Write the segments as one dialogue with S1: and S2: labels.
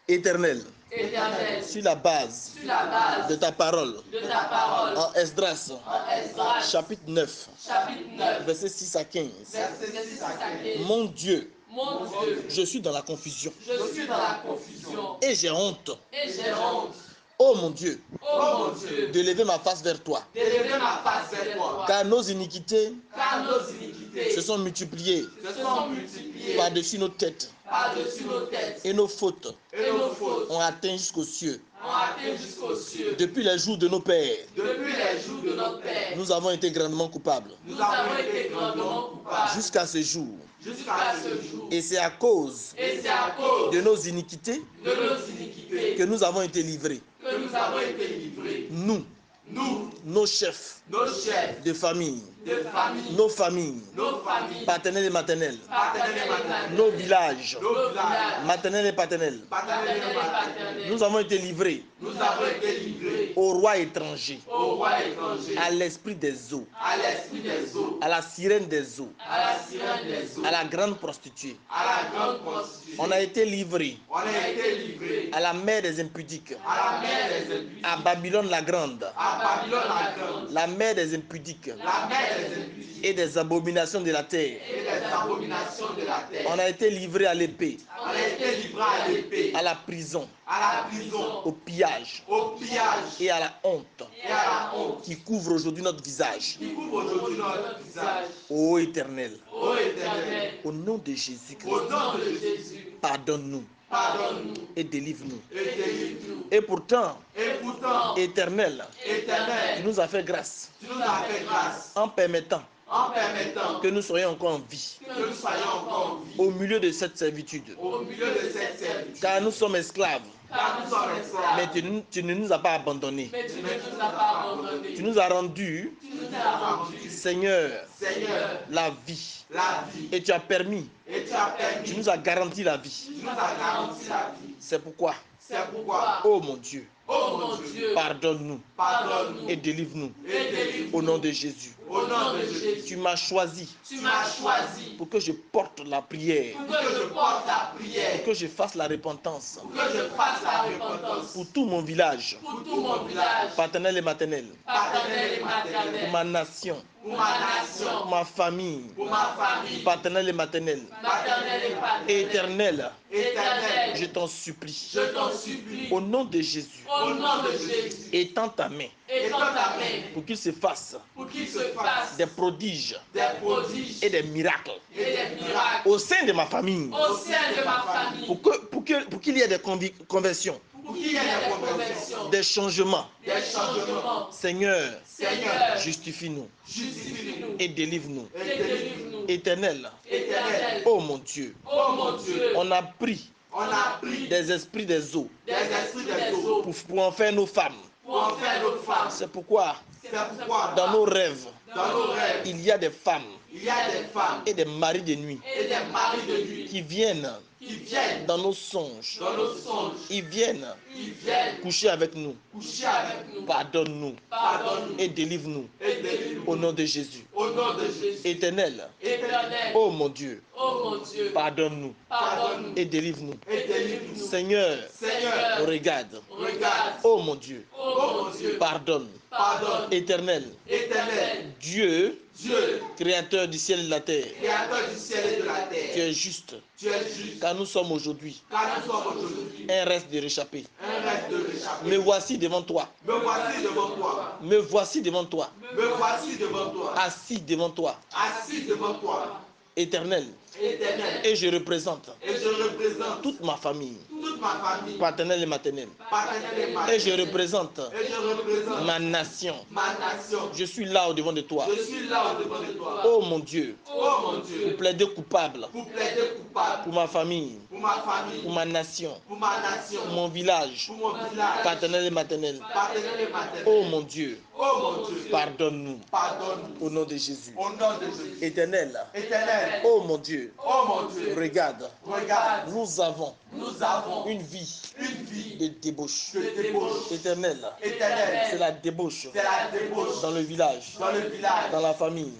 S1: Éternel,
S2: Éternel,
S1: sur la base de ta parole, en Esdras, chapitre 9, verset 6 à 15. Mon Dieu, je suis dans la confusion. Et j'ai honte. Oh mon Dieu, de lever ma face vers toi. Car nos iniquités se sont multipliées par-dessus nos têtes. Et nos fautes ont atteint jusqu'aux cieux. Depuis les jours de nos pères, nous avons été grandement coupables. Jusqu'à ce jour. Et c'est à cause de nos iniquités que nous avons été livrés. Nous, nos chefs de famille, nos familles, paternelles et maternelles, nos villages, maternels et paternels, nous avons été livrés au roi étranger, à l'esprit des eaux, à la sirène des eaux, à la grande prostituée. On a été livrés à la mer des impudiques, à Babylone la grande, la mer des impudiques et des abominations de la terre. On a été livré à l'épée, à la prison, au pillage et à la honte qui couvre aujourd'hui notre visage. Ô Éternel, au nom de Jésus-Christ, pardonne-nous et délivre-nous. Et pourtant, Éternel, tu nous as fait grâce en permettant que nous soyons encore en vie au milieu de cette servitude. Car nous sommes esclaves. Mais tu ne nous as pas abandonnés. Tu nous as rendus, Seigneur, la vie. Et tu as permis, tu nous as garanti la vie. C'est pourquoi, oh mon Dieu, pardonne-nous et délivre-nous au nom de Jésus. Tu m'as choisi pour que je porte la prière, pour que je fasse la repentance pour tout mon village, paternel et maternel, pour ma nation, pour ma famille, paternelle et maternelle. Éternel, je t'en supplie, au nom de Jésus, étends ta main pour qu'il se fasse des prodiges et des miracles au sein de ma famille, pour qu'il y ait des conversions, des changements. Seigneur, justifie-nous et délivre-nous. Éternel, oh mon Dieu, on a pris des esprits des eaux pour en faire nos femmes. C'est pourquoi dans nos rêves, il y a des femmes et des maris de nuit qui viennent dans nos songes. Ils viennent coucher avec nous. Pardonne-nous et délivre-nous au nom de Jésus. Éternel, oh mon Dieu, pardonne-nous et délivre-nous. Seigneur, regarde. Oh mon Dieu, pardonne. Éternel, Dieu, créateur du ciel et de la terre, tu es juste, car nous sommes aujourd'hui un reste de réchappé. Me voici devant toi. Me voici devant toi. Assis devant toi. Éternel, et je représente toute ma famille, paternelle et maternelle, et je représente ma nation. Je suis là au devant de toi. Oh mon Dieu, pour plaider coupable pour ma famille, pour ma nation, pour mon village, paternel et maternel. Oh mon Dieu, pardonne-nous. Au nom de Jésus. Éternel. Oh mon Dieu. Regarde. Nous avons une vie de débauche. Éternel. C'est la débauche. Dans le village. Dans la famille.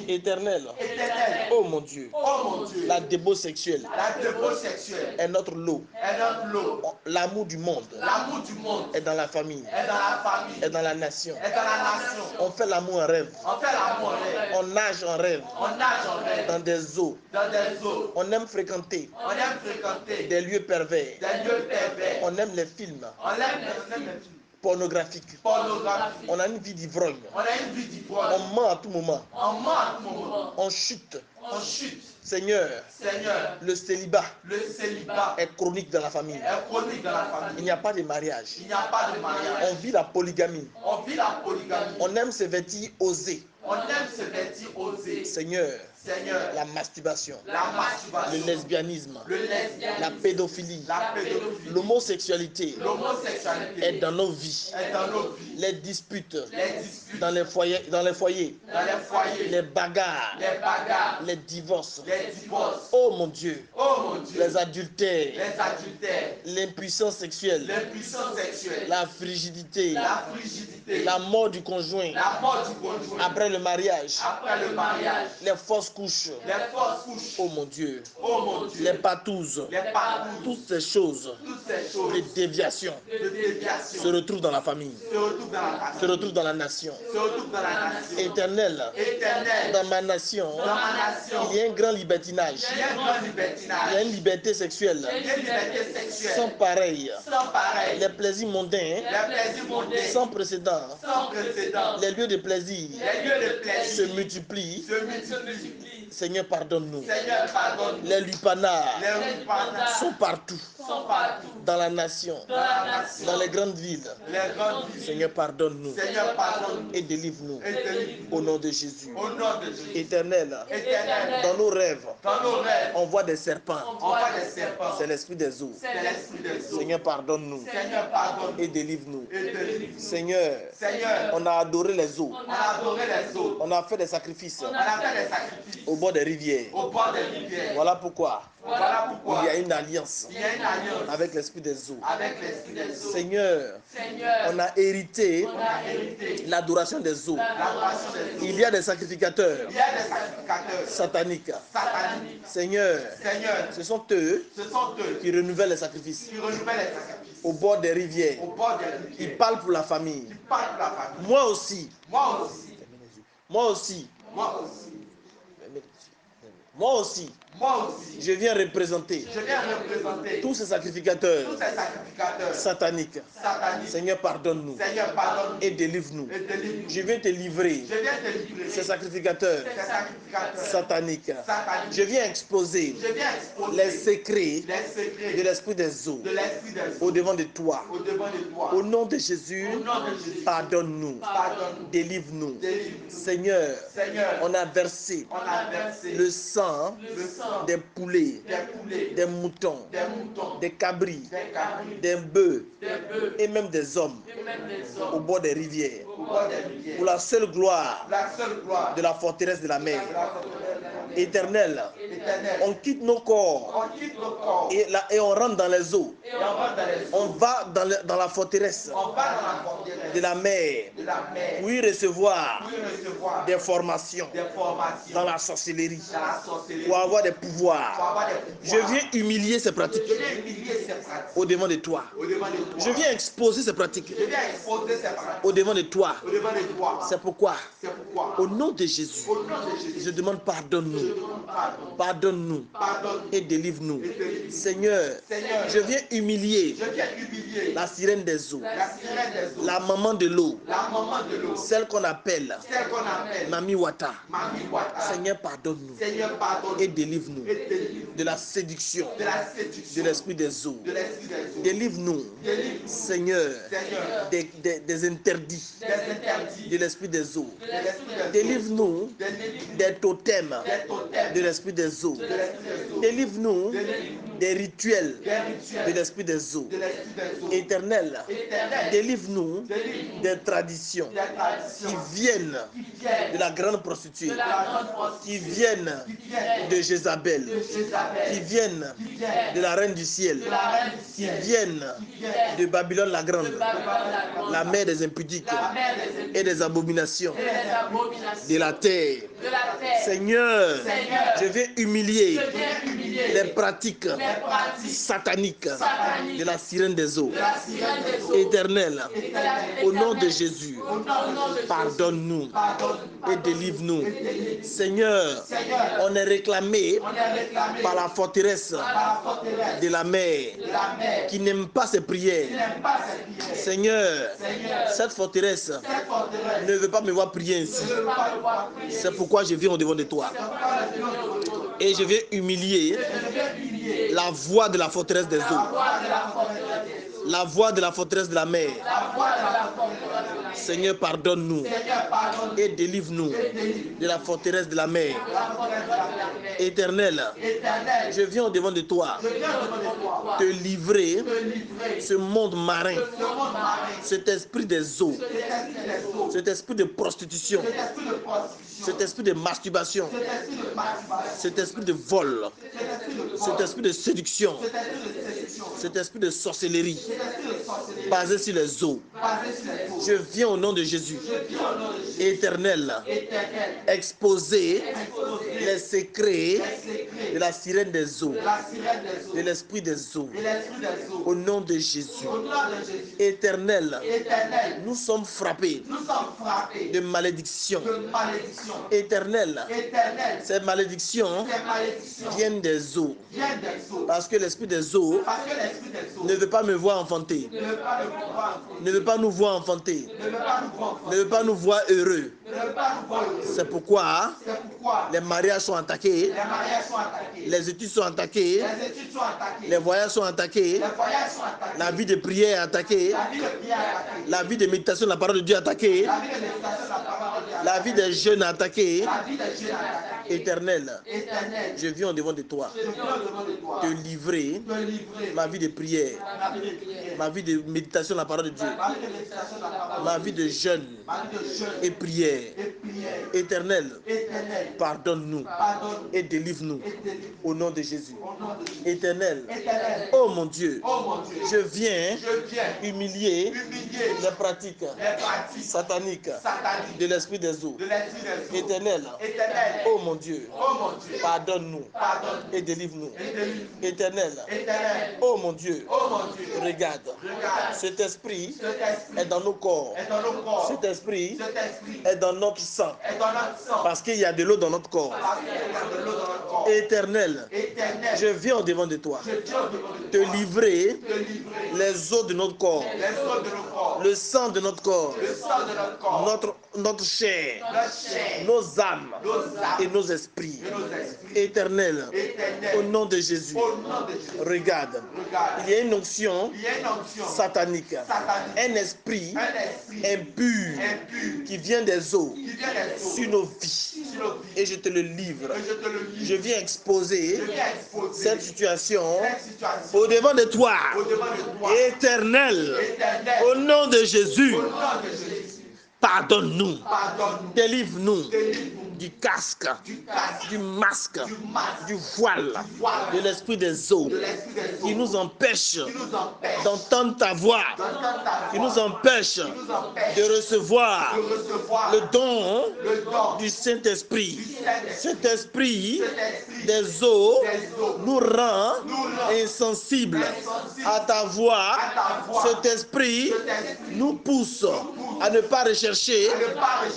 S1: Éternel. Oh mon Dieu. La débauche sexuelle est notre lot. L'amour du monde est dans la famille. Est dans la nation. On fait l'amour en rêve. On nage en rêve. Dans des eaux. On aime fréquenter des lieux pervers. On aime les films pornographiques. On a une vie d'ivrogne. On ment à tout moment. On chute. Seigneur, le célibat est chronique dans la famille. Il n'y a pas de mariage. On vit la polygamie. On aime se vêtir osé. Seigneur, la masturbation, le lesbianisme, la pédophilie, l'homosexualité est dans nos vies. Les disputes dans les foyers, les bagarres, les divorces. Oh mon Dieu, les adultères, l'impuissance sexuelle, la frigidité, la mort du conjoint, après le mariage, les fausses couches, oh mon Dieu, les patouses, toutes ces choses, les déviations se retrouvent dans la famille, se retrouvent dans la nation. Éternel, dans ma nation, il y a un grand libertinage, il y a une liberté sexuelle sans pareil, les plaisirs mondains sans précédent, les lieux de plaisir se multiplient. Seigneur, pardonne-nous. Les lupanards sont partout. Dans la nation. Dans les grandes villes. Seigneur, pardonne-nous. Et délivre-nous. Au nom de Jésus. Éternel. Dans nos rêves. On voit des serpents. C'est l'esprit des eaux. Seigneur, pardonne-nous. Et délivre-nous. Seigneur, on a adoré les eaux. On a fait des sacrifices au bord des rivières. Voilà pourquoi il y a une alliance avec l'esprit des eaux. Seigneur, on a hérité l'adoration des eaux. Il y a des sacrificateurs sataniques. Seigneur, ce sont eux qui renouvellent les sacrifices au bord des rivières. Ils parlent pour la famille. Moi aussi. Je viens représenter tous ces sacrificateurs sataniques. Seigneur, pardonne-nous et délivre-nous. Je viens te livrer ces sacrificateurs sataniques. Je viens exposer les secrets de l'esprit des eaux au devant de toi. Au nom de Jésus, pardonne-nous, délivre-nous. Seigneur, on a versé le sang des poulets, des moutons, des cabris, des bœufs et même des hommes au bord des rivières pour la seule gloire de la forteresse de la mer. Éternel, on quitte nos corps et on rentre dans les eaux. On va dans la forteresse de la mer pour y recevoir des formations dans la sorcellerie, pour avoir des pouvoirs. Je viens humilier ces pratiques au devant de toi. Je viens exposer ces pratiques au devant de toi. C'est pourquoi, au nom de Jésus, je demande pardonne-nous. Pardonne-nous et délivre-nous. Seigneur, je viens humilier la sirène des eaux, la maman de l'eau, celle qu'on appelle Mami Wata. Seigneur, pardonne-nous et délivre-nous de la séduction de l'esprit des eaux. Délivre-nous, Seigneur, des interdits de l'esprit des eaux. Délivre-nous des totems de l'esprit des eaux. Délivre-nous des rituels de l'esprit des eaux. Éternel, délivre-nous des traditions qui viennent de la grande prostituée, qui viennent de Jézabel, qui viennent de la reine du ciel, qui viennent de Babylone la grande, la mère des impudiques et des abominations de la terre. Seigneur, je vais humilier les pratiques sataniques de la sirène des eaux. Éternel, au nom de Jésus, pardonne-nous et délivre-nous. Seigneur, on est réclamé par la forteresse de la mer qui n'aime pas ses prières. Seigneur, cette forteresse ne veut pas me voir prier ainsi. C'est pourquoi je viens au-devant de toi. Et je vais humilier la voix de la forteresse des eaux. La voix de la forteresse de la mer. Seigneur, pardonne-nous et délivre-nous de la forteresse de la mer. Éternel, je viens au-devant de toi te livrer ce monde marin, cet esprit des eaux, cet esprit de prostitution, cet esprit de masturbation, cet esprit de vol, cet esprit de séduction, cet esprit de sorcellerie basé sur les eaux. Je viens au nom de Jésus, Éternel, exposer les secrets de la sirène des eaux, de l'esprit des eaux, au nom de Jésus. Éternel, nous sommes frappés de malédictions. Éternel, ces malédictions viennent des eaux, parce que l'esprit des eaux ne veut pas me voir enfanter, ne veut pas nous voir enfanter, ne veut pas nous voir heureux. C'est pourquoi les mariages sont attaqués, les études sont attaquées, les voyages sont attaqués, la vie de prière est attaquée, la vie de méditation de la parole de Dieu est attaquée, la vie des jeunes est attaquée. Éternel, je viens au-devant de toi te livrer ma vie de prière, ma vie de méditation de la parole de Dieu, ma vie de jeûne et prière. Éternel, pardonne-nous et délivre-nous au nom de Jésus. Éternel, oh mon Dieu, je viens humilier les pratiques sataniques de l'esprit des eaux. Éternel, oh mon Dieu, pardonne-nous et délivre-nous. Éternel, oh mon Dieu, regarde, cet esprit est dans nos corps, cet esprit est dans notre sang, parce qu'il y a de l'eau dans notre corps. Éternel, je viens au-devant de toi te livrer les os de notre corps, le sang de notre corps, notre chair, nos âmes et nos esprits. Éternel, au nom de Jésus, regarde, il y a une onction satanique, un esprit impur qui vient des eaux sur nos vies. Et je te le livre. Je viens exposer cette situation au-devant de toi. Éternel, au nom de Jésus, pardonne-nous, délivre-nous du casque, du masque, du voile, de l'esprit des eaux qui nous empêche d'entendre ta voix, qui nous empêche de recevoir le don du Saint-Esprit. Cet esprit des eaux nous rend insensibles à ta voix. Cet esprit nous pousse à ne pas rechercher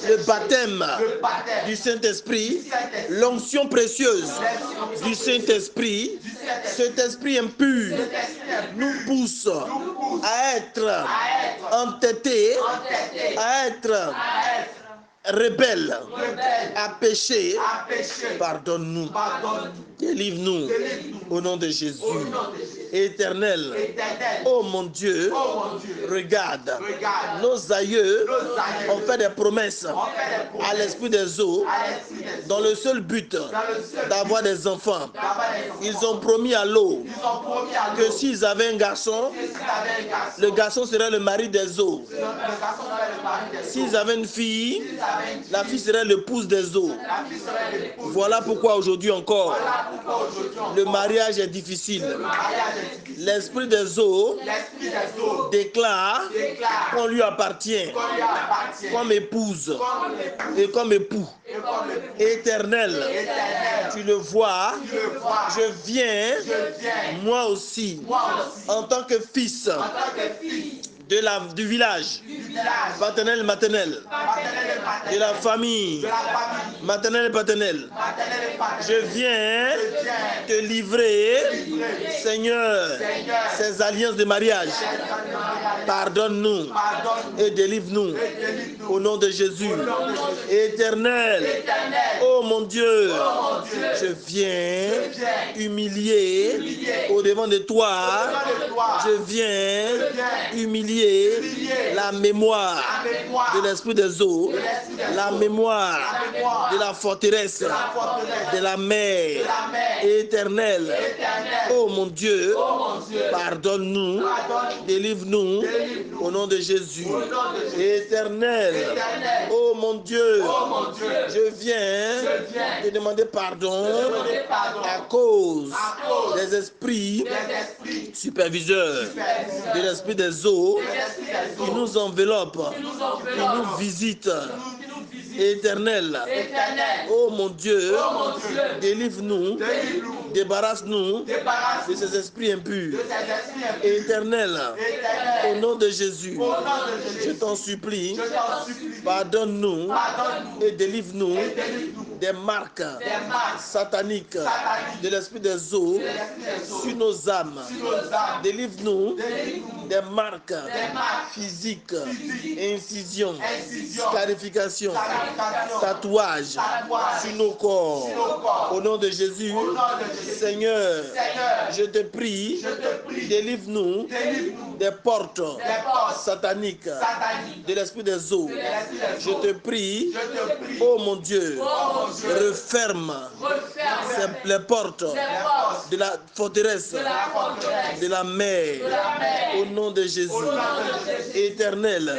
S1: le baptême du Saint-Esprit, l'onction précieuse du Saint-Esprit. Cet esprit impur nous pousse à être entêtés, à être rebelles, à pécher. Pardonne-nous, délivre-nous au nom de Jésus. Éternel, oh mon Dieu, regarde, nos aïeux ont fait des promesses à l'esprit des eaux dans le seul but d'avoir des enfants. Ils ont promis à l'eau que s'ils avaient un garçon, le garçon serait le mari des eaux. S'ils avaient une fille, la fille serait l'épouse des eaux. Voilà pourquoi aujourd'hui encore, le mariage est difficile. L'esprit des eaux déclare qu'on lui appartient comme épouse et comme époux. Éternel, tu le vois, je viens, moi aussi, en tant que fils du village, paternel, maternel, de la famille, maternelle et paternelle. Je viens te livrer, Seigneur, ces alliances de mariage. Pardonne-nous et délivre-nous au nom de Jésus. Éternel, oh mon Dieu, je viens humilier au devant de toi. Je viens humilier la mémoire de l'esprit des eaux, la mémoire de la forteresse, de la mer éternelle. Oh mon Dieu, pardonne-nous, délivre-nous au nom de Jésus. Éternel, oh mon Dieu, je viens te demander pardon à cause des esprits superviseurs de l'esprit des eaux qui nous enveloppent, qui nous visitent. Éternel, oh mon Dieu, délivre-nous, débarrasse-nous de ces esprits impurs. Éternel, au nom de Jésus, je t'en supplie, pardonne-nous et délivre-nous des marques sataniques de l'esprit des eaux sur nos âmes. Délivre-nous des marques physiques, incisions, scarifications, tatouages sur nos corps. Au nom de Jésus, Seigneur, je te prie, délivre-nous des portes sataniques de l'esprit des eaux. Je te prie, oh mon Dieu, referme les portes de la forteresse de la mer. Au nom de Jésus. Éternel,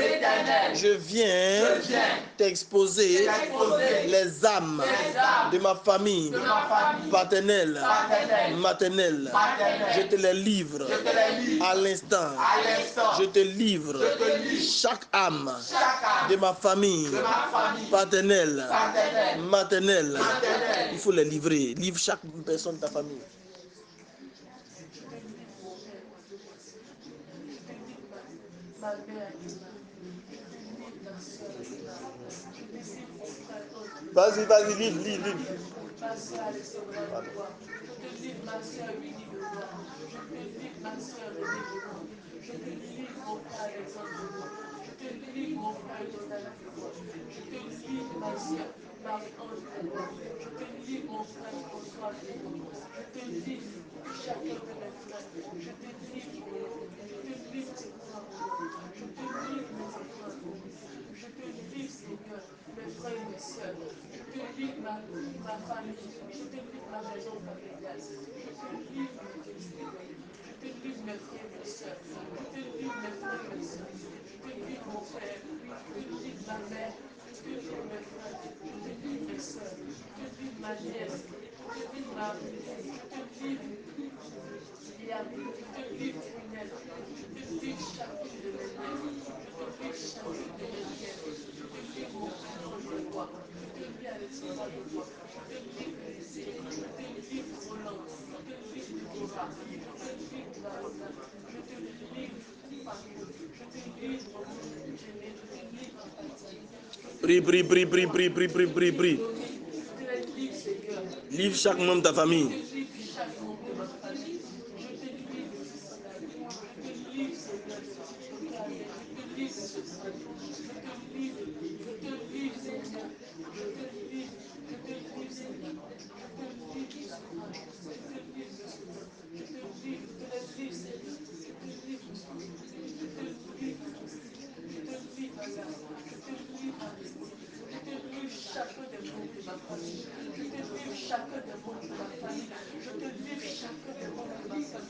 S1: je viens t'exposer les âmes de ma famille paternelle, maternelle. Je te les livre à l'instant. Je te livre chaque âme de ma famille paternelle, maternelle. Il faut les livrer. Livre chaque personne de ta famille. Vas-y, vas-y, livre. Ma soeur Alexandra, je te livre ma soeur Winnie de moi. Je te livre ma soeur Renée de moi. Je te livre mon frère Alexandre. Je te livre mon frère Jonathan de moi. Je te livre ma soeur Marie-Ange de moi. Je te livre mon frère François de moi. Je te livre chacun de mes frères. Je te livre mon nom. Je te livre tes enfants. Je te livre mes enfants. Je te livre, Seigneur, mes frères et mes soeurs. Je te livre ma famille. Je te livre ma maison familiale. Je te livre, mon Dieu, Seigneur. Je te livre mes frères et mes soeurs. Je te livre mes frères et mes soeurs. Je te livre mon père. Je te livre ma mère. Je te livre mes frères. Je te livre mes soeurs. Je te livre ma nièce. Je te livre ma fille. Je te livre Liam. Je te livre Prunelle. Je te livre chacune de mes nièces. Je te livre chacune de mes nièces. Je te livre mon frère de moi. Je te livre Alexandra de moi. Je te livre Lizzie. Je te livre Roland. Je te livre Deborah. Je te livre Varona. Je te livre Paco. Je te livre Jenny. Je te livre Prie. Je te livre Seigneur. Livre chaque membre de ta famille. Je te livre chaque membre de ma famille. Je te livre Je te livre Seigneur. Je te livre Seigneur.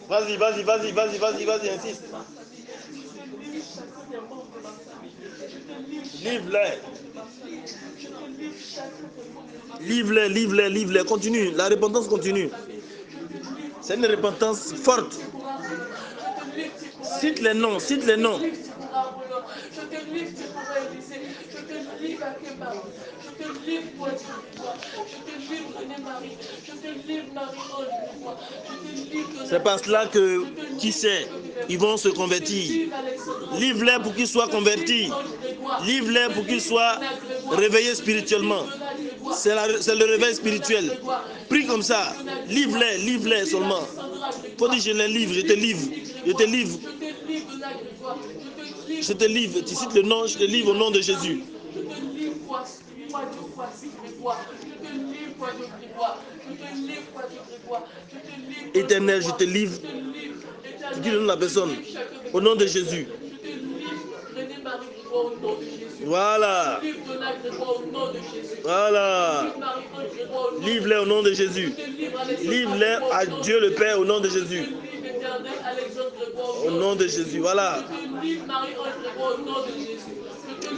S1: Vas-y, vas-y, vas-y, vas-y, vas-y, vas-y, insiste. Livre-les. Livre-les, livre-les, livre-les. Continue, la repentance continue. C'est une repentance forte. Cite les noms, cite les noms.
S2: Je te livre, tu pourras Élysée. Je te livre à Kémar. Je te livre, toi, je te livre, René-Marie. Je te livre, Marie-Ange. Je te livre,
S1: c'est pas cela que, qui sait, ils vont se convertir. Livre-les pour qu'ils soient convertis. Livre-les pour qu'ils soient réveillés spirituellement. C'est le réveil spirituel. Prie comme ça. Livre-les, livre-les seulement. Faut dire je les livre, je te livre, je te livre. Je te livre, tu cites le nom, je te livre au nom de Jésus.
S2: Je te livre, toi, Dieu, voici, Grégoire. Je te livre, toi, Dieu, Grégoire. Je te livre, toi, Dieu, Grégoire. Je te livre,
S1: Éternel, je te livre. Tu dis le nom de la personne. Au nom de Jésus.
S2: Je te livre, René-Marie Grégoire, au nom de Jésus.
S1: Voilà.
S2: Je te livre, Donald Grégoire, au nom de Jésus.
S1: Voilà. Livre-les au nom de Jésus. Livre-les à Dieu le Père au nom de Jésus. Au nom de Jésus, voilà.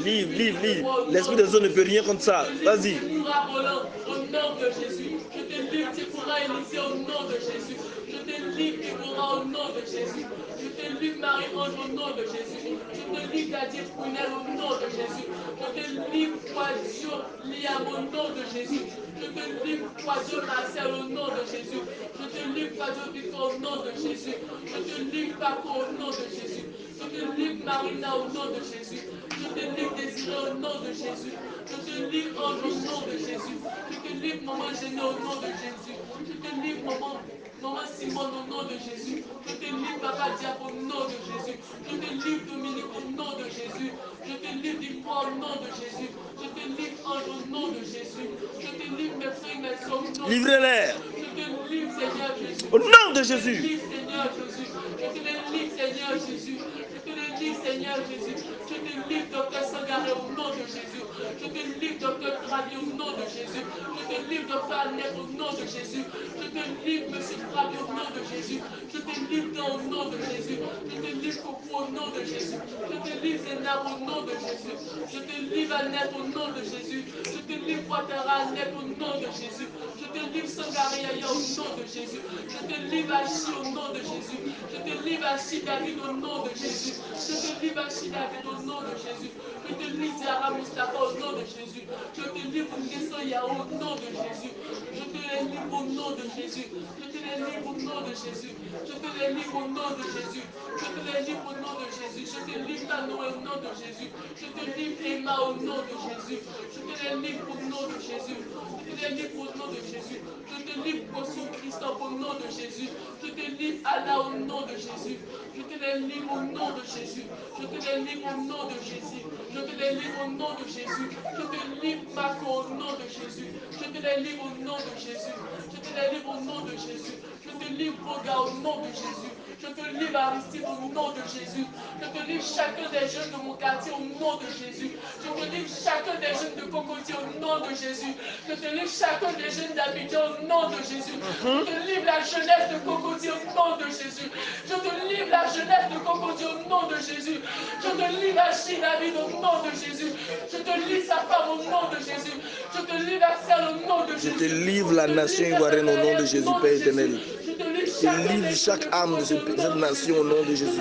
S1: Livre, livre, livre. L'esprit des eaux ne peut rien contre ça. Vas-y.
S2: Au nom de Jésus. Je te livre, tu pourras Élysée au nom de Jésus. Je te livre, tu pourras au nom de Jésus. Je te livre, Marie-Ange, au nom de Jésus. Je te livre, Nadia Prunel, au nom de Jésus. Je te livre, toi, Dieu, Liam, au nom de Jésus. Je te livre, toi, Dieu, Marcel, au nom de Jésus. Je te livre, toi, Dieu, Victor, au nom de Jésus. Je te livre, Paco, au nom de Jésus. Je te livre, Marina, au nom de Jésus. Je te livre, Désiré, au nom de Jésus. Je te livre, Ange, au nom de Jésus. Je te livre, Maman Géné, au nom de Jésus. Je te livre, Maman Simone, au nom de Jésus. Je te livre, Papa Diab, au nom de Jésus. Je te livre, Dominique, au nom de Jésus. Je te livre, Victoire, au nom de Jésus. Je te livre, Ange, au nom de Jésus. Je te livre, mes frères et mes soeurs, au nom de Jésus.
S1: Livrez-les.
S2: Je te livre, Seigneur Jésus.
S1: Au nom de
S2: Je te
S1: Jésus.
S2: livre, Seigneur Jésus. Je te livre, Seigneur Jésus. Je te livre, Seigneur Jésus. Je te livre, Docteur Sangaré, au nom de Jésus. Je te livre, Docteur Travi, au nom de Jésus. Je te livre, Docteur Annette, au nom de Jésus. Je te livre, Monsieur Travi, au nom de Jésus. Je te livre, dans au nom de Jésus. Je te livre, Coco, au nom de Jésus. Je te livre, Zénab, au nom de Jésus. Je te livre, Annette, au nom de Jésus. Je te livre, Ouattara, Annette, au nom de Jésus. Je te livre, Sangaré, Yaya, au nom de Jésus. Je te livre, Achi, au nom de Jésus. Je te livre, Achi, David, au nom de Jésus. Je te livre, Achi, David, au nom de Jésus. Je te livre, Zara Mustafa, au nom de Jésus. Je te livre, Nguesso Yao, au nom de Jésus. Je te les livre au nom de Jésus. Je te les livre au nom de Jésus. Je te les livre au nom de Jésus. Je te les livre au nom de Jésus. Je te livre Tanoé au nom de Jésus. Je te livre Emma au nom de Jésus. Je te les livre au nom de Jésus. Je te les livre au nom de Jésus. Je te livre Bosson Christophe au nom de Jésus. Je te livre Allah au nom de Jésus. Je te les livre au nom de Jésus. Je te les livre au nom de Jésus. Je te les livre au nom de Jésus. Je te livre Marco au nom de Jésus. Je te les livre au nom de Jésus. Je te les livre au nom de Jésus. Je te livre Boga au nom de Jésus. Je te livre Aristide au nom de Jésus. Je te livre chacun des jeunes de mon quartier au nom de Jésus. Je te livre chacun des jeunes de Cocotier au nom de Jésus. Je te livre chacun des jeunes d'Abidjan au nom de Jésus. Je te livre la jeunesse de Cocotier au nom de Jésus. Je te livre la jeunesse de Cocotier au nom de Jésus. Je te livre Achille David au nom de Jésus. Je te livre sa femme au nom de Jésus. Je te livre Axel au nom de Jésus.
S1: Je te livre la nation ivoirienne au nom de Jésus, Père éternel.
S2: Je te livre
S1: Je livre chaque âme de cette nation au nom de Jésus.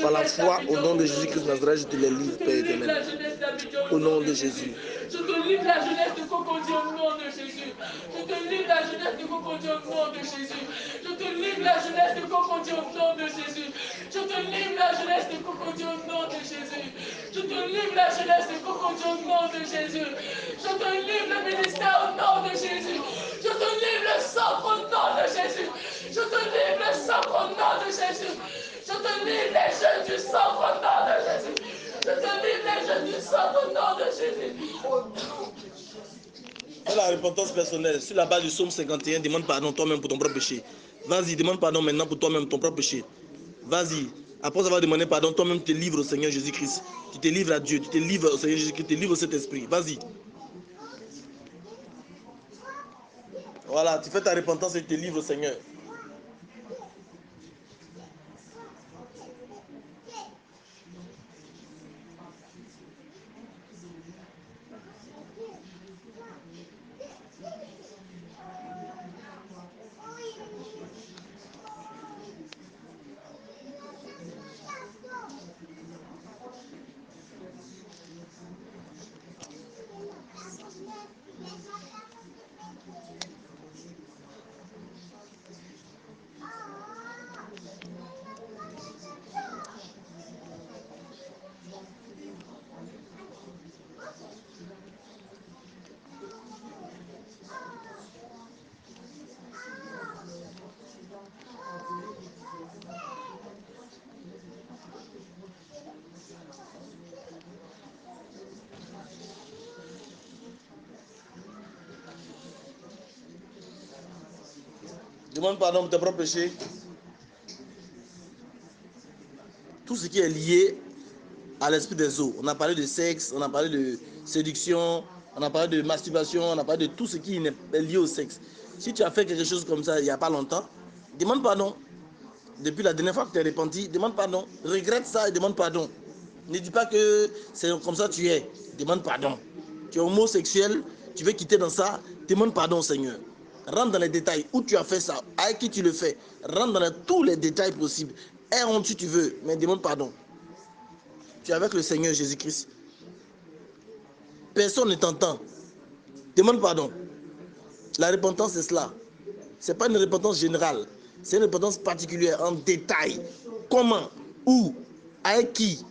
S1: Par la foi, au nom de Jésus-Christ Nazareth, je te les livre, Père éternel. Au nom de Jésus.
S2: Je te livre la jeunesse de Cocody au nom de Jésus. Je te livre la jeunesse de Cocody au nom de Jésus. Je te livre la jeunesse de Cocody au nom de Jésus. Je te livre la jeunesse de Cocody au nom de Jésus. Je te livre la jeunesse de Cocody au nom de Jésus. Je te livre le ministère au nom de Jésus. Je te livre le sang au nom de Jésus. Je te livre le sang au nom de Jésus. Je te livre les jeunes du sang au nom de Jésus. Je te livre les jeunes du sang au nom de Jésus.
S1: C'est la repentance personnelle. Sur la base du psaume 51, demande pardon toi-même pour ton propre péché. Vas-y, demande pardon maintenant pour toi-même ton propre péché. Vas-y. Après avoir demandé pardon, toi-même tu te livres au Seigneur Jésus-Christ. Tu te livres à Dieu, tu te livres au Seigneur Jésus-Christ, tu te livres au Saint-Esprit. Vas-y. Voilà, tu fais ta repentance et tu te livres au Seigneur. Demande pardon pour tes propres péchés. Tout ce qui est lié à l'esprit des eaux. On a parlé de sexe, on a parlé de séduction, on a parlé de masturbation, on a parlé de tout ce qui est lié au sexe. Si tu as fait quelque chose comme ça il n'y a pas longtemps, demande pardon. Depuis la dernière fois que tu es repenti, demande pardon. Regrette ça et demande pardon. Ne dis pas que c'est comme ça tu es. Demande pardon. Tu es homosexuel, tu veux quitter dans ça, demande pardon au Seigneur. Rentre dans les détails où tu as fait ça, avec qui tu le fais. Rentre dans tous les détails possibles. Aie honte si tu veux, mais demande pardon. Tu es avec le Seigneur Jésus-Christ. Personne ne t'entend. Demande pardon. La repentance, c'est cela. Ce n'est pas une repentance générale. C'est une repentance particulière, en détail. Comment, où, avec qui.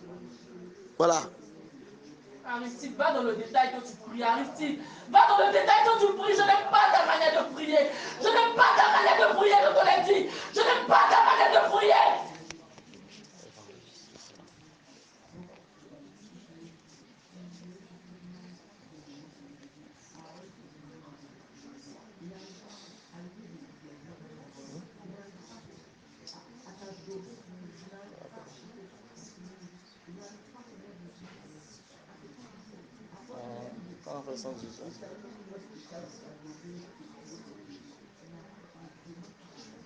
S1: Voilà.
S2: Aristide, va dans le détail quand tu pries. Aristide, va dans le détail quand tu pries. Je n'aime pas ta manière de prier. Je n'aime pas ta manière de prier, je te l'ai dit. Je n'aime pas ta manière de prier.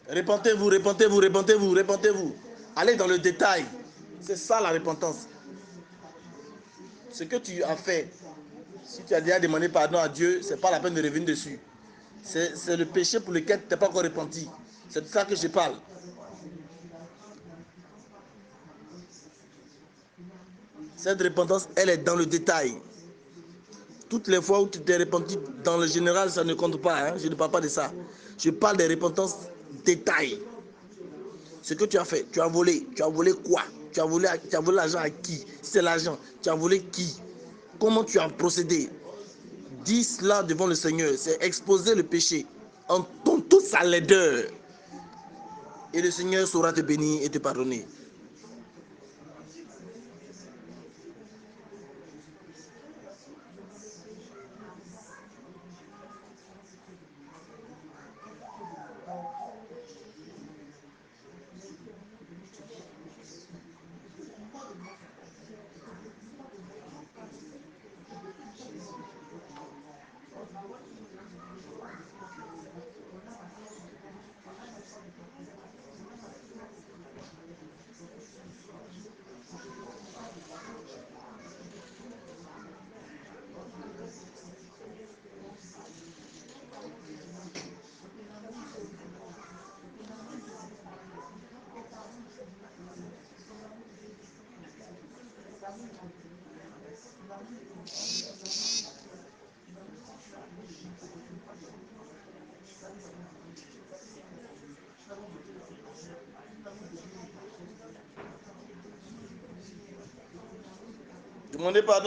S1: Repentez-vous, repentez-vous, repentez-vous, repentez-vous. Allez dans le détail. C'est ça la repentance. Ce que tu as fait, si tu as déjà demandé pardon à Dieu, ce n'est pas la peine de revenir dessus. C'est le péché pour lequel tu n'es pas encore repenti. C'est de ça que je parle. Cette repentance, elle est dans le détail. Toutes les fois où tu t'es repenti, dans le général, ça ne compte pas. Hein? Je ne parle pas de ça. Je parle des repentances détail. Ce que tu as fait, tu as volé quoi? Tu as volé l'argent à qui? Si c'est l'argent, tu as volé qui? Comment tu as procédé? Dis cela devant le Seigneur, c'est exposer le péché en toute sa laideur. Et le Seigneur saura te bénir et te pardonner.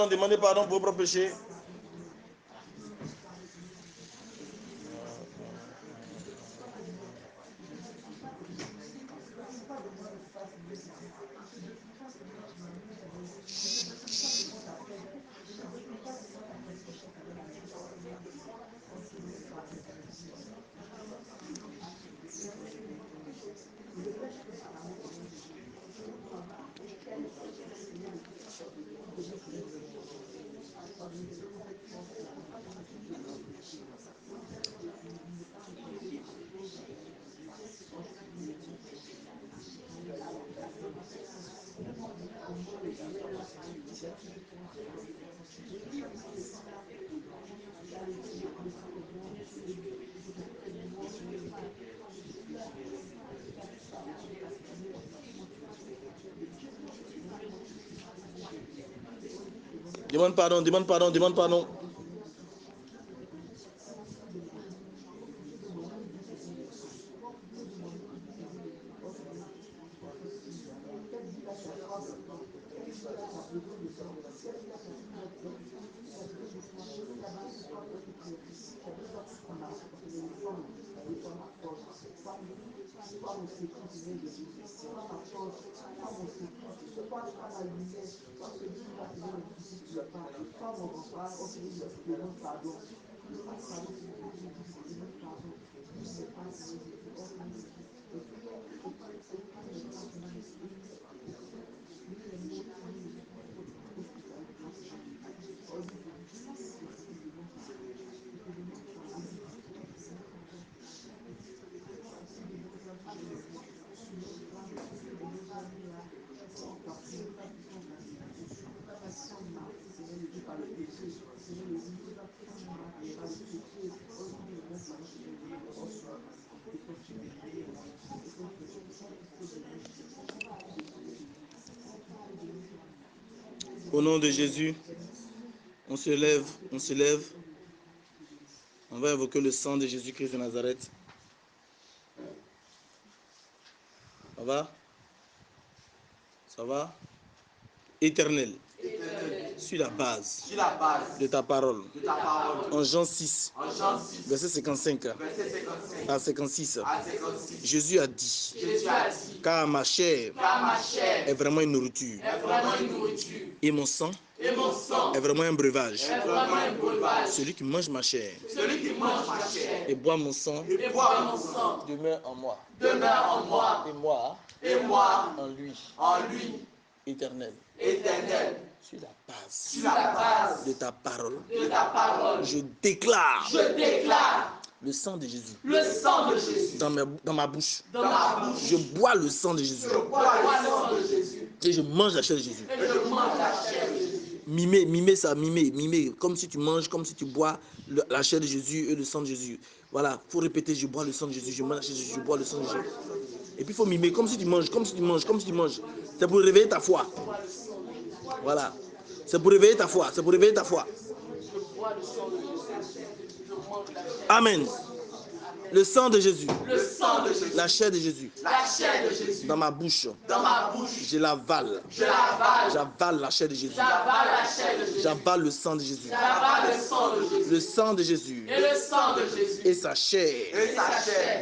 S1: Demandez pardon pour vos propres péchés. Demande pardon, demande pardon, demande pardon. Au nom de Jésus, on se lève, on se lève. On va invoquer le sang de Jésus-Christ de Nazareth. Ça va? Ça va? Éternel. Sur la base de ta parole. En Jean 6, verset 55 à 56, Jésus a dit, car ma chair est vraiment une nourriture, et mon sang est vraiment un breuvage. Celui qui mange ma chair et boit mon sang demeure en moi, et moi en lui. Éternel. Sur la base de ta parole, je déclare le sang de Jésus dans ma bouche. Je bois le sang de Jésus. Et je mange la chair de Jésus. Mimer ça, mimer, comme si tu manges, comme si tu bois la chair de Jésus et le sang de Jésus. Voilà, il faut répéter, je bois le sang de Jésus, je mange la chair de Jésus, je bois le sang de Jésus. Et puis il faut mimer, comme si tu manges. C'est pour réveiller ta foi. Voilà. C'est pour réveiller ta foi. Amen. Le sang de Jésus. La chair de Jésus. Dans ma bouche. Je l'avale. J'avale la chair de Jésus. J'avale le sang de Jésus. Le sang de Jésus. Et sa chair.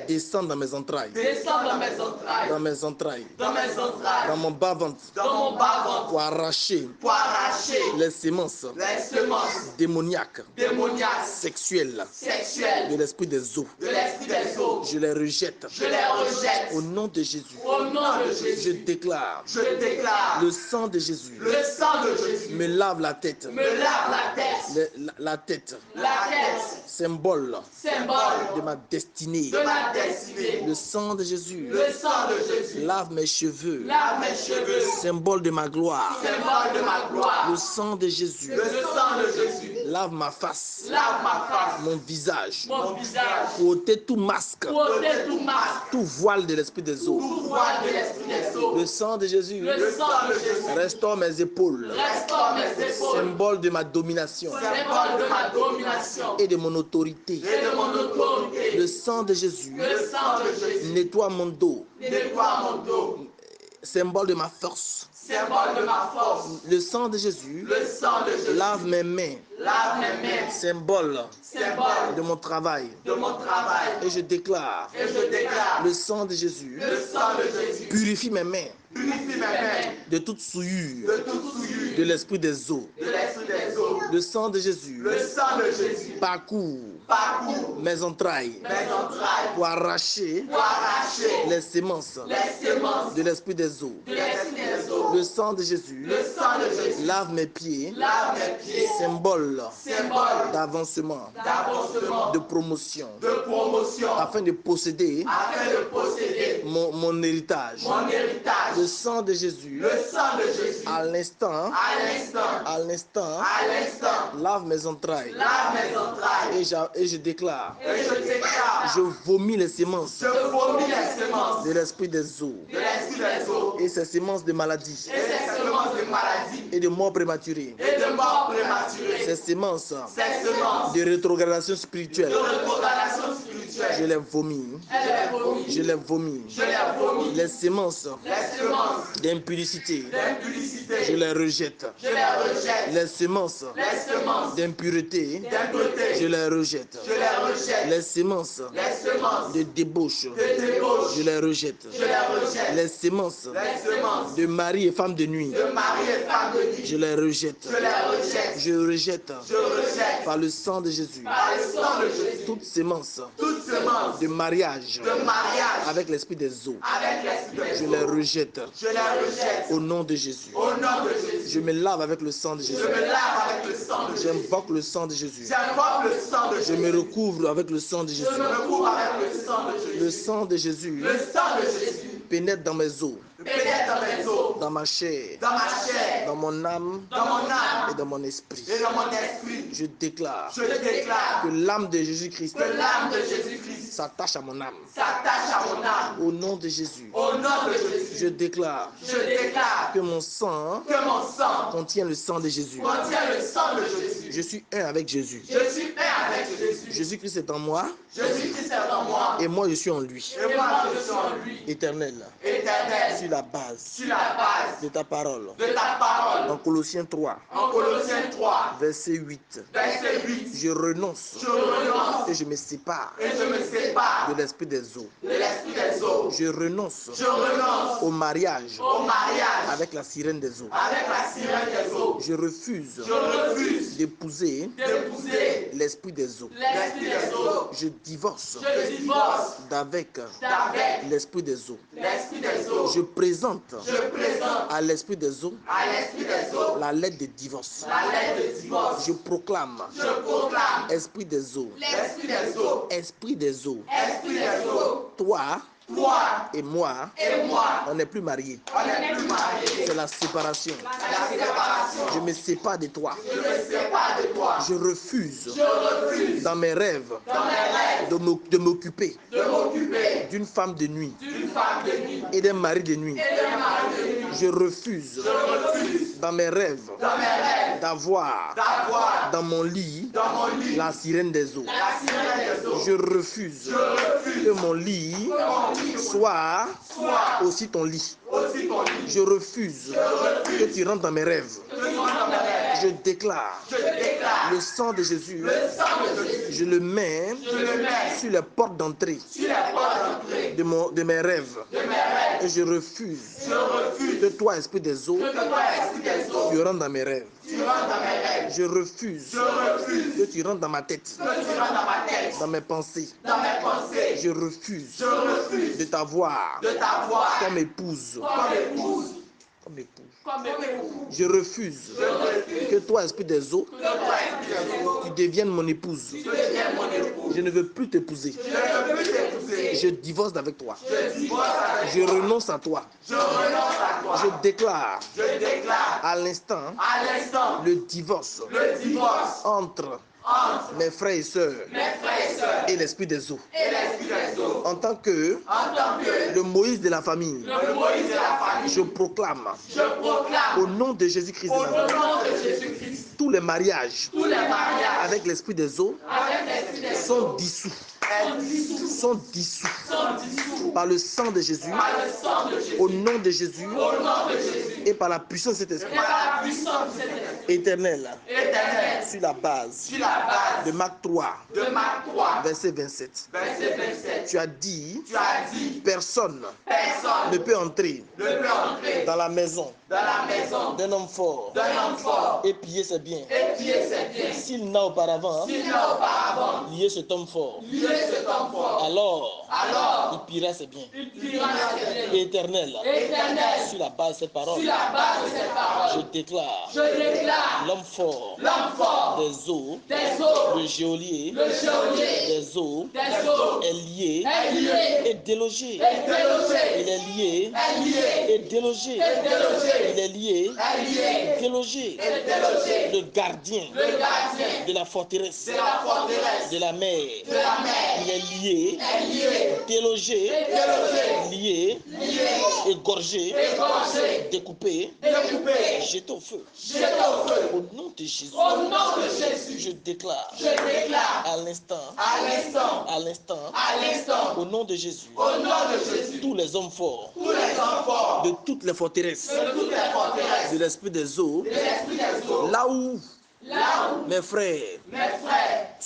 S1: Descend dans mes entrailles. Dans mes entrailles. Dans mon bas-ventre. Pour arracher les semences démoniaques, sexuelles de l'esprit des eaux. Je les rejette. Au nom de Jésus. Je déclare. Le sang de Jésus. Me lave la tête. La tête. Symbole de ma destinée. Le sang de Jésus. Lave mes cheveux. Symbole de ma gloire. Le sang de Jésus. Lave ma face. Mon visage. Pour ôter tout masque. Tout voile de l'esprit des eaux. Le sang de Jésus. Restaure mes épaules. Symbole de ma domination. Et de mon autorité. Le sang de Jésus. Nettoie mon dos. Symbole de ma force. Le sang de Jésus. Lave mes mains. Symbole de mon travail. Et je déclare. Le sang de Jésus. Purifie mes mains. De toute souillure. De l'esprit des eaux. Le sang de Jésus. Parcourt mes entrailles. Pour arracher les semences de l'esprit des eaux. Le sang de Jésus. Lave mes pieds. Symbole d'avancement, de promotion, afin de posséder mon héritage. Le sang de Jésus, à l'instant, lave mes entrailles. Et je déclare, je vomis les semences de l'esprit des eaux et ces semences de maladie et de mort prématurée. Ces semences de rétrogradation spirituelle, je les vomis. Les semences d'impudicité, je les rejette. Les semences d'impureté, je les rejette. Les semences de débauche, je les rejette. Les semences de mari et femme de nuit, je les rejette. Je rejette par le sang de Jésus toute sémence de mariage avec l'esprit des eaux, je les rejette. Au nom de Jésus. Je me lave avec le sang de Jésus. J'invoque le sang de Jésus. Je me recouvre avec le sang de Jésus. Le sang de Jésus pénètre dans mes os, dans ma chair, dans mon âme et dans mon esprit. Je déclare que l'âme de Jésus-Christ s'attache à mon âme. Au nom de Jésus, je déclare que mon sang contient le sang de Jésus. Je suis un avec Jésus. Jésus-Christ est en moi et moi je suis en lui. Éternel, sur la base de ta parole. En Colossiens 3, verset 8, je renonce et je me sépare de l'esprit des eaux. Je renonce au mariage avec la sirène des eaux. Je refuse d'épouser l'esprit des eaux. Je divorce d'avec l'esprit des eaux. Je présente à l'esprit des eaux la lettre de divorce. Je proclame, esprit des eaux, esprit des eaux, toi et moi, on n'est plus mariés. C'est la séparation. Je me sépare de toi. Je refuse dans mes rêves de m'occuper d'une femme de nuit et d'un mari de nuit. Je refuse dans mes rêves d'avoir dans mon lit la sirène des eaux. Je refuse que mon lit soit aussi ton lit. Je refuse que tu rentres dans mes rêves. Je déclare le sang de Jésus, je le mets sur les portes d'entrée de mes rêves. Et je refuse que toi, esprit des eaux, tu rentres dans mes rêves. Je refuse que tu rentres dans ma tête, dans mes pensées. Je refuse de t'avoir comme épouse. Je refuse que toi, esprit des eaux, tu deviennes mon épouse. Je ne veux plus t'épouser. Je divorce avec toi. Je renonce à toi. Je déclare à l'instant le divorce entre mes frères et sœurs et l'esprit des eaux. En tant que le Moïse de la famille, je proclame au nom de Jésus-Christ tous les mariages avec l'esprit des eaux sont dissous. Sont dissous par le sang de Jésus, au nom de Jésus et par la puissance de cet esprit éternel, sur la base de Marc 3, verset 27. Tu as dit, personne ne peut entrer dans la maison d'un homme fort et piller ses biens s'il n'a auparavant lié cet homme fort. Alors, il pillera ses biens. Éternel, sur la base de cette parole, je déclare l'homme fort des eaux, le geôlier des eaux est lié et délogé. Il est lié et délogé. Il est lié et délogé. Le gardien de la forteresse de la mer. Il est lié, délogé, lié, égorgé, découpé, jeté au feu. Au nom de Jésus, je déclare à l'instant, au nom de Jésus, tous les hommes forts de toutes les forteresses de l'esprit des eaux, là où mes frères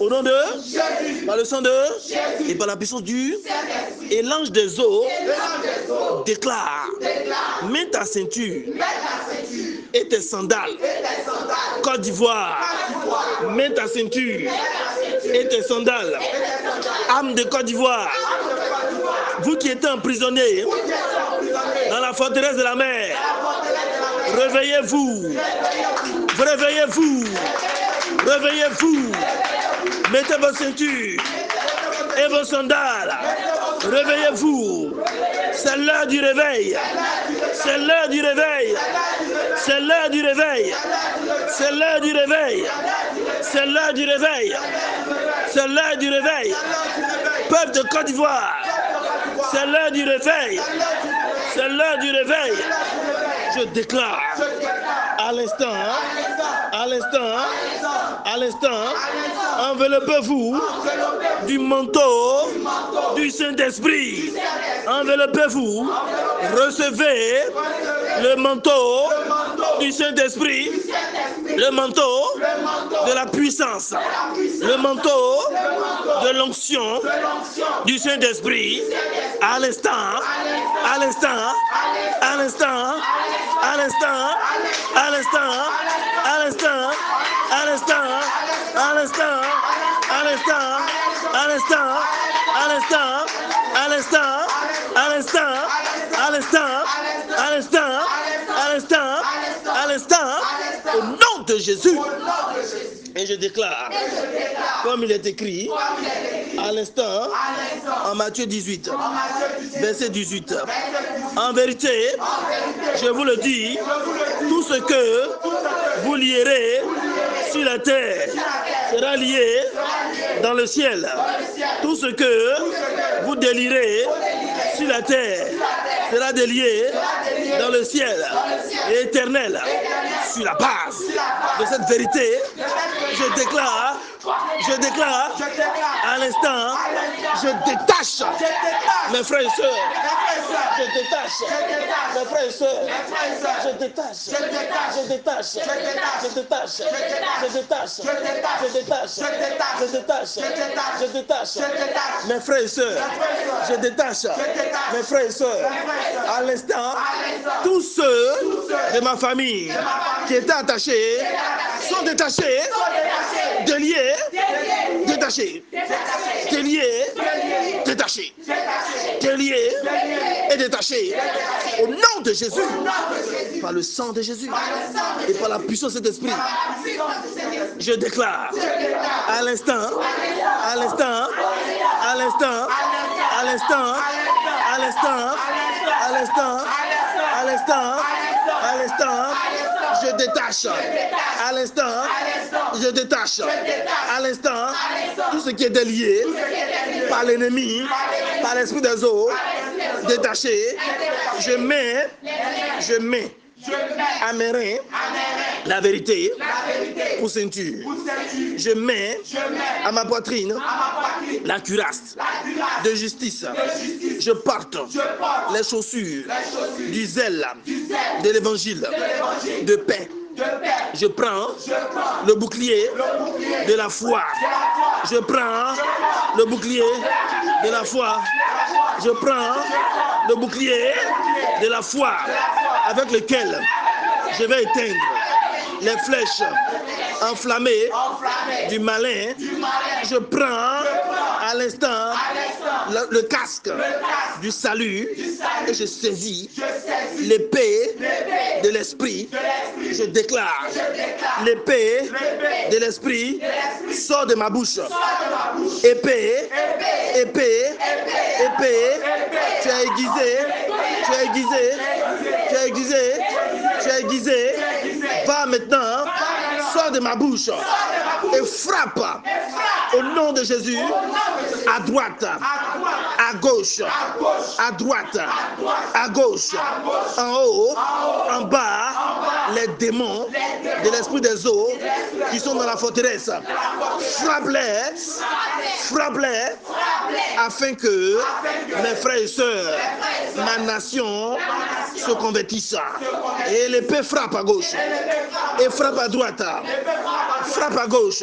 S1: Au nom de Jésus. Par le sang de Jésus. Et par la puissance du Saint-Esprit. Et l'ange des eaux déclare, mets ta ceinture et tes sandales. Côte d'Ivoire, mets ta ceinture et tes sandales. Âme de Côte d'Ivoire, vous qui êtes emprisonnés dans la forteresse de la mer, réveillez-vous, réveillez-vous, réveillez-vous, mettez vos ceintures et vos sandales, réveillez-vous, c'est l'heure du réveil, c'est l'heure du réveil, c'est l'heure du réveil, c'est l'heure du réveil, c'est l'heure du réveil, c'est l'heure du réveil, peuple de Côte d'Ivoire, c'est l'heure du réveil, c'est l'heure du réveil. Je déclare à l'instant, enveloppez-vous du manteau du Saint-Esprit. Enveloppez-vous, recevez le manteau du Saint-Esprit, le manteau de la puissance, le manteau de l'onction du Saint-Esprit. À l'instant, à l'instant, à l'instant, à l'instant, à l'instant, à l'instant, à l'instant, à l'instant, à l'instant, à l'instant, à l'instant, à l'instant, à l'instant, à l'instant, à l'instant, à l'instant, à l'instant, au nom de Jésus. Et je déclare, comme il est écrit, à l'instant, en Matthieu 18, verset 18, en vérité, je vous le dis, tout ce que vous lierez sur la terre sera lié dans le ciel. Tout ce que vous délierez sur la terre sera délié dans le ciel et éternel. Sur la base de cette vérité, je déclare à l'instant, je détache mes frères et sœurs, je détache mes frères et sœurs, je détache mes frères et sœurs, je détache mes frères et sœurs. À l'instant, tous ceux de ma famille qui étaient attachés sont détachés, déliés, détachés, déliés, détachés, déliés et détachés. Au nom de Jésus, par le sang de Jésus et par la puissance de cet esprit, je déclare à l'instant, à l'instant, à l'instant, à l'instant, à l'instant, à l'instant, à l'instant, à l'instant, je détache. À l'instant, je détache. À l'instant, tout ce qui est délié par l'ennemi, par l'esprit des eaux, détaché, je mets à mes reins la vérité pour ceinture. Je mets à ma poitrine la cuirasse de justice. Je porte les chaussures du zèle de l'évangile de paix. Je prends le bouclier de la foi. Je prends le bouclier de la foi. Je prends le bouclier de la foi avec lequel je vais éteindre les flèches enflammées du malin. Je prends à l'instant le casque du salut et je saisis l'épée de l'esprit. Je déclare l'épée de l'esprit sort de ma bouche. Épée, épée, épée, tu es aiguisé, tu es aiguisé, tu es aiguisé, tu es aiguisé. Va maintenant, sors de ma bouche et frappe au nom de Jésus, à droite, à gauche, à droite, à gauche, en haut, en bas, les démons de l'esprit des eaux qui sont dans la forteresse. Frappe-les, frappe-les, afin que mes frères et sœurs, ma nation, se convertissent. Et l'épée frappe à gauche, et frappe à droite, frappe à gauche,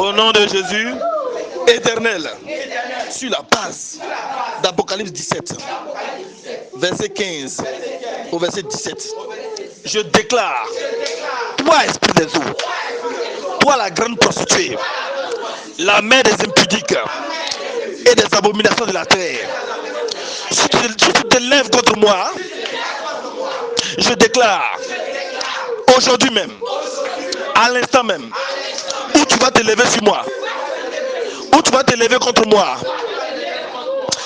S1: Au nom de Jésus, éternel, sur la base d'Apocalypse 17, verset 15 au verset 17, je déclare, toi esprit des eaux, toi la grande prostituée, la mère des impudiques et des abominations de la terre, si tu te lèves contre moi, je déclare, aujourd'hui même, à l'instant même, où tu vas te lever sur moi, où tu vas te lever contre moi,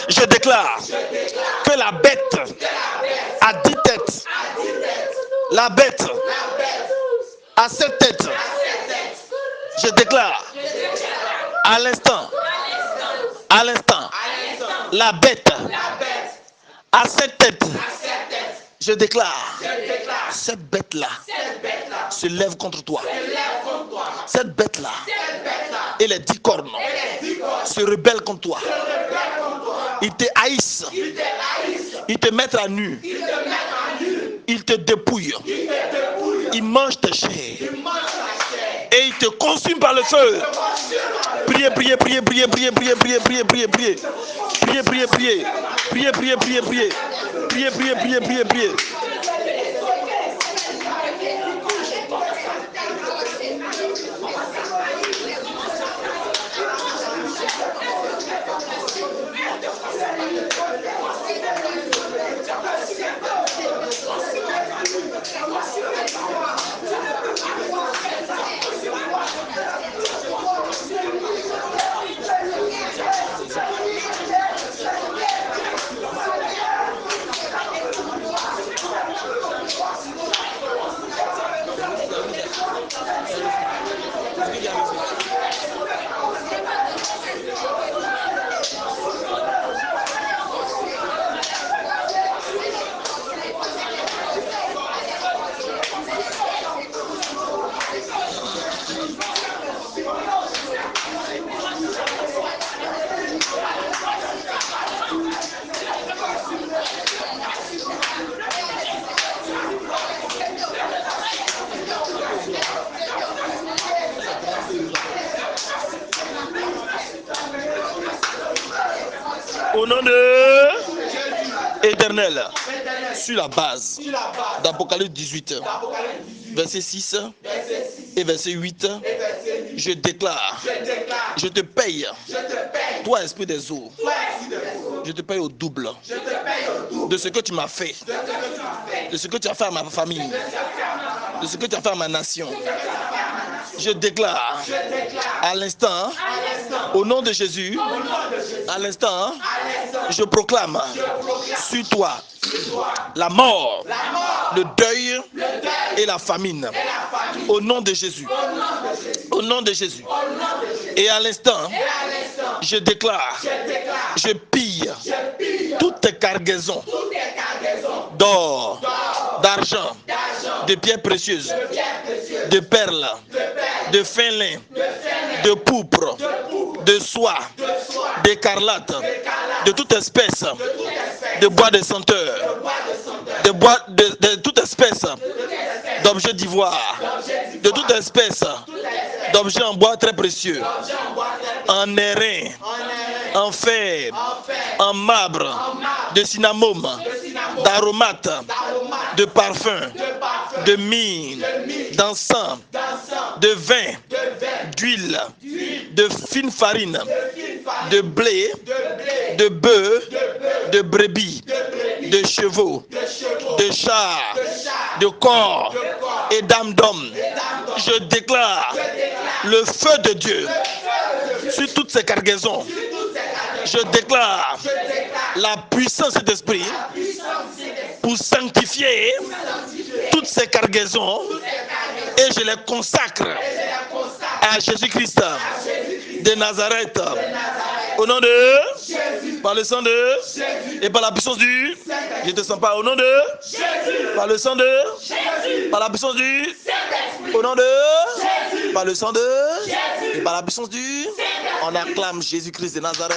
S1: je déclare que la bête a 10 têtes, la bête a 7 têtes. Je déclare à l'instant, la bête a 7 têtes. Je déclare, cette bête-là se lève contre toi. Cette bête-là et les 10 cornes se rebellent contre toi. Ils te haïssent. Ils te mettent à nu. Ils te dépouillent. Ils mangent tes chairs. Et ils te consument par le feu. Priez, priez, priez, priez, priez, priez, priez, priez, priez, priez. Priez, priez, priez. Priez, priez, priez, priez. Priez, priez, priez, priez, priez. Au nom de éternel, sur la base d'Apocalypse 18, verset 6 et verset 8, je déclare, je te paye, toi esprit des eaux, je te paye au double de ce que tu m'as fait, de ce que tu as fait à ma famille, de ce que tu as fait à ma nation. Je déclare à l'instant, au nom de Jésus, à l'instant, je proclame sur toi la mort, le deuil et la famine. Au nom de Jésus. Au nom de Jésus. Et à l'instant, je déclare, je pille toutes tes cargaisons d'or, d'argent, de pierres précieuses, de perles, de fin lin, de pourpre, de soie, d'écarlate, de toute espèce de bois de senteur, de toute espèce d'objets d'ivoire, de toute espèce d'objets en bois très précieux, en airain, en fer, en marbre, de cinnamome, d'aromates, de parfums, de myrrhe, d'encens, de vin, d'huile, de fine farine, de blé, de bœuf, de brebis, de chevaux, de chars, de corps et d'âmes d'hommes. Je déclare le feu de Dieu sur toutes ces cargaisons. Je déclare la puissance d'esprit pour sanctifier toutes ces cargaisons et je les consacre à Jésus-Christ de Nazareth. Au nom de, par le sang de, et par la puissance du, je ne te sens pas, au nom de, par le sang de, par la puissance du, au nom de, par le sang de, et par la puissance du, on acclame Jésus-Christ de Nazareth.